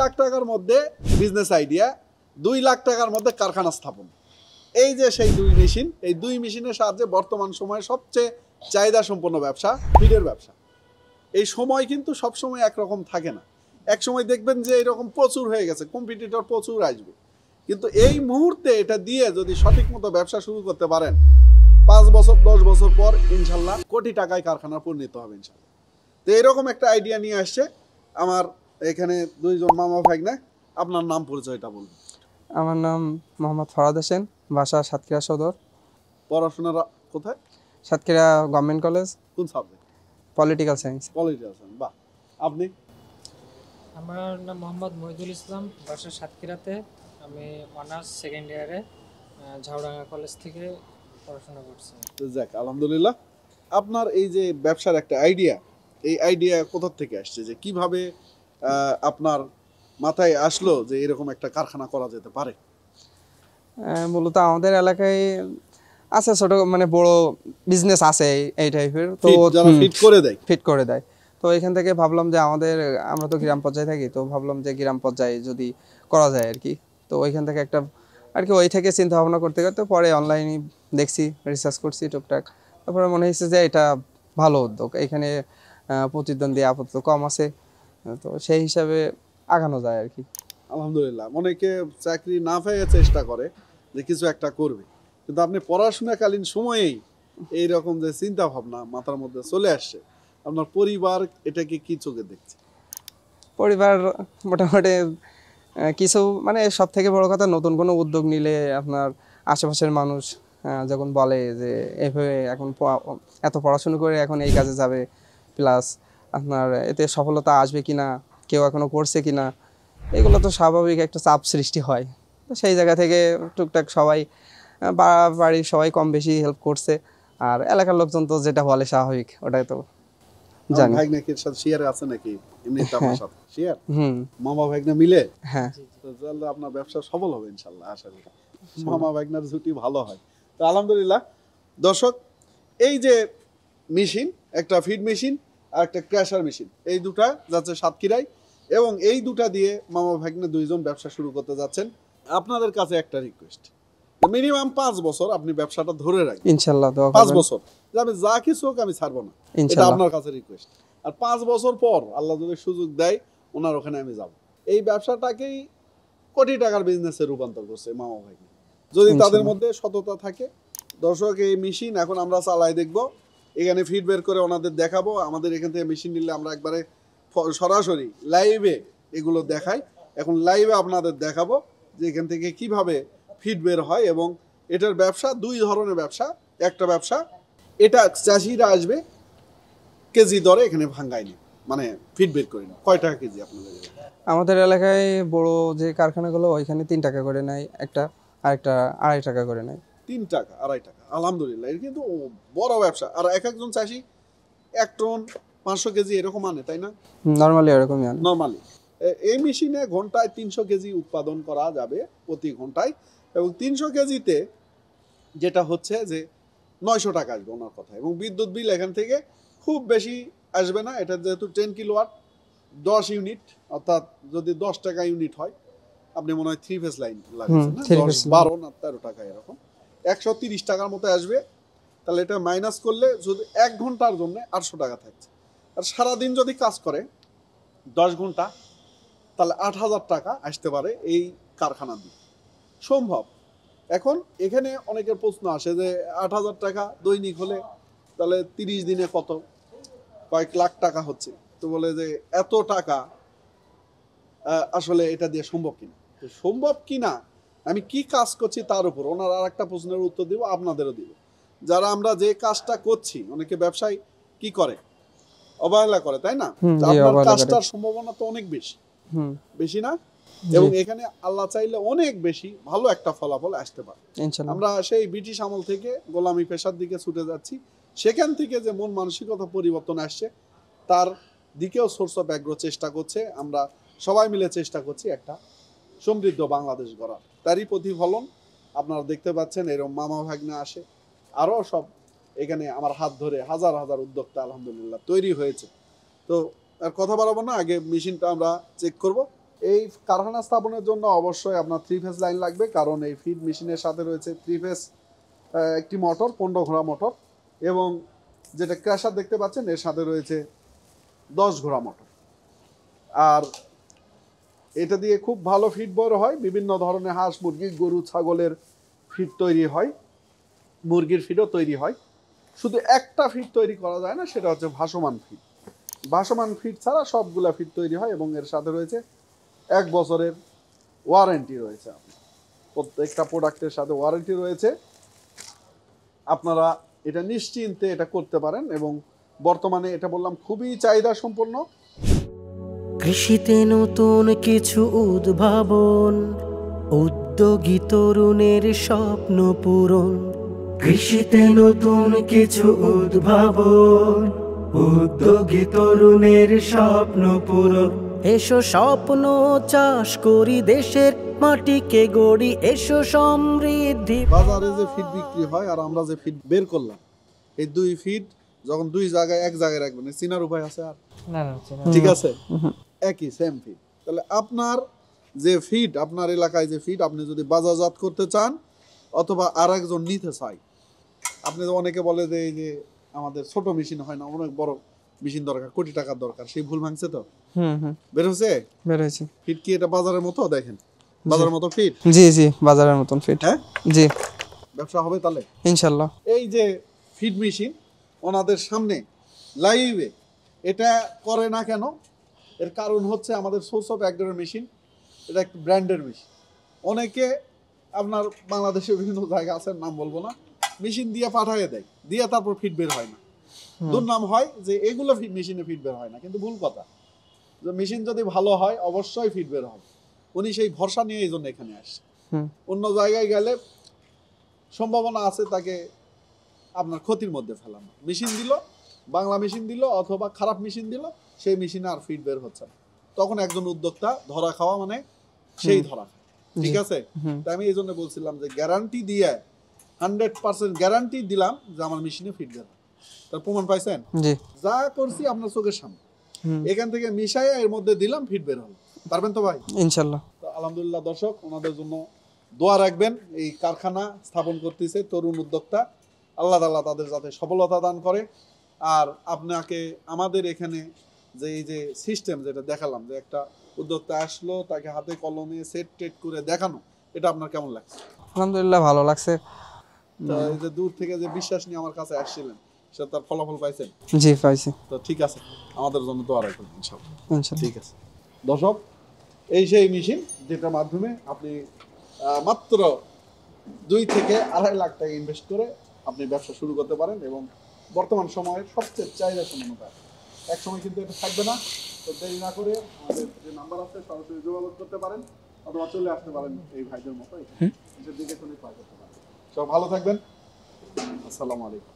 লাখ টাকার মধ্যে business idea, 2 lakh টাকার মধ্যে কারখানা স্থাপন। এই যে সেই দুই মেশিন, এই দুই মেশিনের সাহায্যে বর্তমান সময়ে সবচেয়ে চাহিদা সম্পন্ন ব্যবসা ফিডের ব্যবসা। এই সময় কিন্তু সবসময় একরকম থাকে না। এক সময় দেখবেন যে এরকম প্রচুর হয়ে গেছে, কম্পিটিটর প্রচুর আসবে, কিন্তু এই মুহূর্তে এটা দিয়ে যদি সঠিক মতো ব্যবসা শুরু করতে পারেন, 5 বছর 10 বছর পর ইনশাল্লাহ কোটি টাকায় কারখানা পরিণত হবে ইনশাল্লাহ। তো এরকম একটা আইডিয়া নিয়ে আসছে আমার এখানে দুইজন মামা ভাগ্নে। আপনার নাম পরিচয়টা বলুন। আমার নাম মোহাম্মদ ফরাদ হোসেন, বাসা সাতক্ষীরা সদর। পড়াশোনা কোথায়? সাতক্ষীরা গভর্নমেন্ট কলেজ, কোন subject? Political science. Political science. বাহ। আপনি? আমার নাম মোহাম্মদ মহিদুল ইসলাম, বাসা সাতক্ষীরাতে। আমি অনার্স সেকেন্ড ইয়ারে ঝাউডাঙ্গা কলেজ থেকে পড়াশোনা করছি। যাক, আলহামদুলিল্লাহ। আপনার এই যে ব্যবসার একটা আইডিয়া, এই আইডিয়া কোথা থেকে আসছে, যে কিভাবে আপনার মাথায় আসলো যে এরকম একটা কারখানা করা যেতে পারে? মূলত আমাদের এলাকায় আছে ছোট মানে বড় বিজনেস আছে এই টাইপের, তো যারা ফিট করে দেয়। ফিট করে দেয়। তো এখান থেকে ভাবলাম যে আমরা তো গ্রাম পর্যায়ে থাকি, তো ভাবলাম যে গ্রাম পর্যায়ে যদি করা যায় আর কি। তো ওইখান থেকে একটা আর কি ওই থেকে চিন্তা ভাবনা করতে করতে পরে অনলাইনে দেখছি, রিসার্চ করছি টুকটাক। তারপরে মনে হয়েছে যে এটা ভালো উদ্যোগ, এখানে প্রতিদ্বন্দ্বী আপাতত কম আছে, তো সেই হিসাবে আগানো যায় আর কি। আলহামদুলিল্লাহ। অনেকে চাকরি না পেয়ে চেষ্টা করে যে কিছু একটা করবে, কিন্তু আপনি পড়াশোনাকালীন সময়েই এইরকম যে চিন্তা ভাবনা মাথার মধ্যে চলে আসছে, আপনার পরিবার এটাকে কি চোখে দেখছে? পরিবার মোটামুটি কিছু মানে সব থেকে বড় কথা, নতুন কোনো উদ্যোগ নিলে আপনার আশেপাশের মানুষ যখন বলে যে এভাবে এখন এত পড়াশুনো করে এখন এই কাজে যাবে, প্লাস আপনার এতে সফলতা আসবে কিনা, কেউ এখনো করছে কিনা, এগুলো তো স্বাভাবিক একটা চাপ সৃষ্টি হয়। তো সেই জায়গা থেকে টুকটাক সবাই বাড়ির সবাই কম বেশি হেল্প করছে, আর এলাকার লোকজন তো যেটা বলে স্বাভাবিক, ওটাই তো জানি। ভাগ্নের সাথে শেয়ার আছে নাকি এমনিতে আপনার সাথে শেয়ার? হুম, মামা ভাগ্না মিলে? হ্যাঁ। তো তাহলে আপনার ব্যবসা সফল হবে ইনশাল্লাহ, আশা করি। মামা ভাগ্নার জুটি ভালো হয়। তো আলহামদুলিল্লাহ। দর্শক, এই যে মেশিন, একটা ফিড মেশিন আর একটা ক্র্যাশার মেশিন, এই দুটা যাচ্ছে সাতক্ষীরায়, এবং এই দুটা দিয়ে মামা ভাগ্নে দুইজন ব্যবসা শুরু করতে যাচ্ছেন। আপনাদের কাছে একটা রিকোয়েস্ট, মিনিমাম 5 বছর আপনি ব্যবসাটা ধরে রাখবেন ইনশাআল্লাহ। 5 বছর যে আমি যা কিছু হোক আমি ছাড়বো না, এটা আপনার কাছে রিকোয়েস্ট। আর 5 বছর পর আল্লাহ যদি সুযোগ দেয় ওনার ওখানে আমি যাব। এই ব্যবসাটাকেই কোটি টাকার বিজনেসে রূপান্তর করছে মামা ভাই, যদি তাদের মধ্যে সততা থাকে। দর্শক, এই মেশিন এখন আমরা চালাই দেখব, এখানে ফিড বের করে ওনাদের দেখাবো। আমাদের এখান থেকে মেশিন নিলে আমরা একবারে সরাসরি লাইভে এগুলো দেখাই। এখন লাইভে আপনাদের দেখাবো যে এখান থেকে কিভাবে ফিড বের হয়, এবং এটার ব্যবসা দুই ধরনের ব্যবসা। একটা ব্যবসা এটা চাষিরা আসবে কেজি দরে এখানে ভাঙ্গায়নি, মানে ফিড বের করে নি। কয় টাকা কেজি আপনাদের? আমাদের এলাকায় বড় যে কারখানাগুলো ওইখানে 3 টাকা করে নেয় একটা, আরেকটা 2.5 টাকা করে নেয়। 3 টাকা 2.5 টাকা, আলহামদুলিল্লাহ। এটা কিন্তু বড় ব্যবসা। আর এক একজন চাষি 1 টন 500 কেজি এরকম আনে, তাই না? নরমালি এরকমই আনে। নরমালি এই মেশিনে ঘন্টায় 300 কেজি উৎপাদন করা যাবে প্রতি ঘন্টায়, এবং 300 কেজিতে যেটা হচ্ছে যে 900 টাকা আসবে ওনার কথা। এবং বিদ্যুৎ বিল এখান থেকে খুব বেশি আসবে না, এটা যেহেতু 10 কিলোওয়াট 10 ইউনিট, অর্থাৎ যদি 10 টাকা ইউনিট হয়, আপনি মনে হয় 3 ফেজ লাইন লাগাচ্ছেন না, 12 না 13 টাকা এরকম 130 টাকার মতো আসবে। তাহলে এটা মাইনাস করলে যদি 1 ঘন্টার জন্য 800 টাকা থাকছে, আর সারাদিন যদি কাজ করে 10 ঘন্টা, তাহলে 8,000 টাকা আসতে পারে এই কারখানা দিয়ে। সম্ভব। এখন এখানে অনেকের প্রশ্ন আসে যে 8,000 টাকা দৈনিক হলে তাহলে 30 দিনে কয়েক লাখ টাকা হচ্ছে, তো বলে যে এত টাকা আসলে এটা দিয়ে সম্ভব কিনা। তো সম্ভব কিনা আমি কি কাজ করছি তার উপর ওনার আর একটা প্রশ্নের উত্তর দিব, আপনাদেরও দিব। যারা আমরা যে কাজটা করছি, অনেকে ব্যবসায় কি করে, অবহেলা করে, তাই না? আপনার কাজটার সম্ভাবনা তো অনেক বেশি, বেশি না? এবং এখানে আল্লাহ চাইলে অনেক বেশি ভালো একটা ফলাফল আসতে পারে। আমরা সেই ব্রিটিশ আমল থেকে গোলামি পেশার দিকে ছুটে যাচ্ছি, সেখান থেকে যে মন মানসিকতা পরিবর্তন আসছে তার দিকেও সোর্স অফ অ্যাগ্রো চেষ্টা করছে। আমরা সবাই মিলে চেষ্টা করছি একটা সমৃদ্ধ বাংলাদেশ গড়ার। তারই প্রতিফলন আপনারা দেখতে পাচ্ছেন। এরকম মামা ভাগ্নে আসে, আরও সব এখানে আমার হাত ধরে হাজার হাজার উদ্যোক্তা আলহামদুলিল্লাহ তৈরি হয়েছে। তো আর কথা বাড়াবো না, আগে মেশিনটা আমরা চেক করব। এই কারখানা স্থাপনের জন্য অবশ্যই আপনার 3 ফেজ লাইন লাগবে, কারণ এই ফিড মেশিনের সাথে রয়েছে 3 ফেজ একটি মোটর, 15 ঘোড়া মোটর, এবং যেটা ক্র্যাশার দেখতে পাচ্ছেন এর সাথে রয়েছে 10 ঘোড়া মোটর। আর এটা দিয়ে খুব ভালো ফিড বড় হয়, বিভিন্ন ধরনের হাঁস মুরগি গরু ছাগলের ফিড তৈরি হয়, মুরগির ফিডও তৈরি হয়। শুধু একটা ফিড তৈরি করা যায় না, সেটা হচ্ছে ভাসমান ফিড। ভাসমান ফিড ছাড়া সবগুলা ফিড তৈরি হয় এবং এর সাথে রয়েছে 1 বছরের ওয়ারেন্টি রয়েছে। প্রত্যেকটা প্রোডাক্টের সাথে ওয়ারেন্টি রয়েছে। আপনারা এটা নিশ্চিন্তে এটা করতে পারেন এবং বর্তমানে এটা বললাম খুবই চাহিদা সম্পন্ন। কৃষিতে নতুন কিছু উদ্ভাবন, উদ্যোগী তরুণের স্বপ্ন পূরণ। কৃষিতে নতুন কিছু উদ্ভাবন, উদ্যোগী তরুণের স্বপ্ন পূরণ। এসো স্বপ্ন চাষ করি, দেশের মাটিকে গড়ি, এসো সমৃদ্ধি। বাজারে যে ফিড বিক্রি হয় আর আমরা যে ফিড বের করলাম, এই 2 ফিড যখন 2 জায়গায় এক জায়গায় রাখবেন, চিনার উপায় আছে? আর না না চেনা ঠিক আছে, একই সেম ফিড। তাহলে আপনার যে ফিড, আপনার এলাকায় যে ফিড আপনি যদি বাজারজাত করতে চান অথবা আরেকজন নিতে চায়, আপনি তো অনেকে বলে যে এই যে আমাদের ছোট মেশিন হয় না, অনেক বড় মেশিন দরকার, কোটি টাকার দরকার, সেই ভুল ভাঙছে তো। বের হচ্ছে বের হয়েছে। ফিড কি এটা বাজারের মতো? দেখেন বাজারের মতো ফিড। জি জি, বাজারের মতন ফিট। হ্যাঁ জি, ব্যবসা হবে তাহলে ইনশাল্লাহ। এই যে ফিড মেশিন ওনাদের সামনে লাইভে এটা করে না কেন? এর কারণ হচ্ছে আমাদের সোর্স অফ একডরের মেশিন, এটা একটা ব্র্যান্ডের মেশিন। অনেকে আপনার বাংলাদেশে বিভিন্ন জায়গা আছে, নাম বলবো না, মেশিন দিয়ে পাঠিয়ে দেয়, দিয়ে তারপর ফিড বের হয় না। দুর্নাম হয় যে এগুলো মেশিনে ফিড বের হয় না, কিন্তু ভুল কথা। যে মেশিন যদি ভালো হয় অবশ্যই ফিড বের হবে। উনি সেই ভরসা নিয়ে এই জন্য এখানে আসছে। অন্য জায়গায় গেলে সম্ভাবনা আছে তাকে আপনার ক্ষতির মধ্যে ফেলানো। মেশিন দিল, বাংলা মেশিন দিল অথবা খারাপ মেশিন দিল, সেই মেশিনে আর ফিড বের হচ্ছে না। তখন একজন উদ্যোক্তা ধরা খাওয়া মানে সেই ধরা খায়। ঠিক আছে, তাই আমি এই জন্য বলছিলাম যে গ্যারান্টি দিয়ে 100% গ্যারান্টি দিলাম যে আমার মেশিনে ফিড বের হবে। তার প্রমাণ পাইছেন? জি, যা করছি আপনার চোখের সামনে, এখান থেকে মিশাইয়া এর মধ্যে দিলাম, ফিড বের হলো। পারবেন তো ভাই? ইনশাল্লাহ। তো আলহামদুলিল্লাহ দর্শক, ওনাদের জন্য দোয়া রাখবেন। এই কারখানা স্থাপন করতেছে তরুণ উদ্যোক্তা, আল্লাহ তাআলা তাদের যাতে সফলতা দান করে। আর আপনাকে আমাদের এখানে যে এই যে সিস্টেম যেটা দেখালাম, যে একটা উদ্যোক্তা আসলো, তাকে হাতে কলমে সেট টেট করে দেখানো, এটা আপনার কেমন লাগছে? আলহামদুলিল্লাহ ভালো লাগছে। তো এই যে দূর থেকে যে বিশ্বাস নিয়ে আমার কাছে আসছিলেন, সেটা তার ফলাফল পাইছেন? জি, পাইছি। তো ঠিক আছে, আমাদের জন্য দোয়া রাখবেন ইনশাআল্লাহ। ইনশাল্লাহ। ঠিক আছে দর্শক, এই সেই মেশিন যেটার মাধ্যমে আপনি মাত্র 2 থেকে 2.5 লাখ টাকা ইনভেস্ট করে আপনি ব্যবসা শুরু করতে পারেন এবং বর্তমান সময়ের সবচেয়ে চাহিদা সম্পন্ন। এক সময় কিন্তু এটা থাকবে না। তো দেরি না করে আমাদের যে নাম্বার আছে সরাসরি যোগাযোগ করতে পারেন অথবা চলে আসতে পারেন এই ভাইদের মতো, এটার দিকে শুনে ক্রয় করতে পারেন। সব ভালো থাকবেন। আসসালামু আলাইকুম।